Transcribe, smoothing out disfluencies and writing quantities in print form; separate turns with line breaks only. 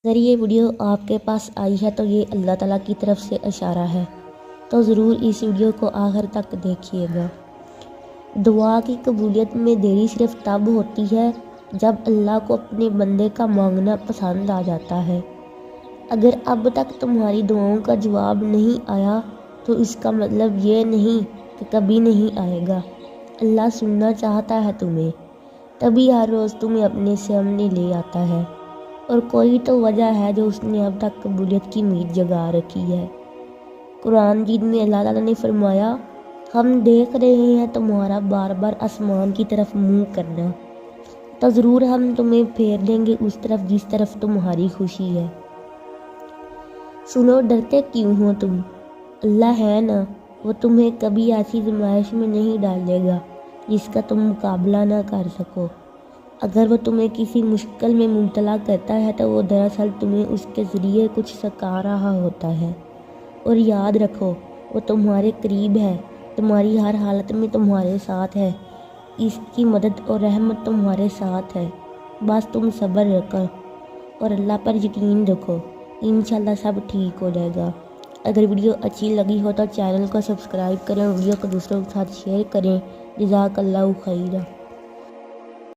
اگر یہ ویڈیو آپ کے پاس آئی ہے تو یہ اللہ تعالیٰ کی طرف سے اشارہ ہے، تو ضرور اس ویڈیو کو آخر تک دیکھیے گا۔ دعا کی قبولیت میں دیری صرف تب ہوتی ہے جب اللہ کو اپنے بندے کا مانگنا پسند آ جاتا ہے۔ اگر اب تک تمہاری دعاؤں کا جواب نہیں آیا تو اس کا مطلب یہ نہیں کہ کبھی نہیں آئے گا۔ اللہ سننا چاہتا ہے تمہیں، تبھی ہر روز تمہیں اپنے سامنے لے آتا ہے، اور کوئی تو وجہ ہے جو اس نے اب تک قبولیت کی امید جگا رکھی ہے۔ قرآن مجید میں اللہ تعالیٰ نے فرمایا، ہم دیکھ رہے ہیں تمہارا بار بار آسمان کی طرف منہ کرنا، تو ضرور ہم تمہیں پھیر دیں گے اس طرف جس طرف تمہاری خوشی ہے۔ سنو، ڈرتے کیوں ہو تم؟ اللہ ہے نا، وہ تمہیں کبھی ایسی آزمائش میں نہیں ڈالے گا جس کا تم مقابلہ نہ کر سکو۔ اگر وہ تمہیں کسی مشکل میں مبتلا کرتا ہے تو وہ دراصل تمہیں اس کے ذریعے کچھ سکھا رہا ہوتا ہے۔ اور یاد رکھو، وہ تمہارے قریب ہے، تمہاری ہر حالت میں تمہارے ساتھ ہے، اس کی مدد اور رحمت تمہارے ساتھ ہے۔ بس تم صبر رکھو اور اللہ پر یقین رکھو، انشاءاللہ سب ٹھیک ہو جائے گا۔ اگر ویڈیو اچھی لگی ہو تو چینل کو سبسکرائب کریں اور ویڈیو کو دوسروں کے ساتھ شیئر کریں۔ جزاک اللہ خیرہ۔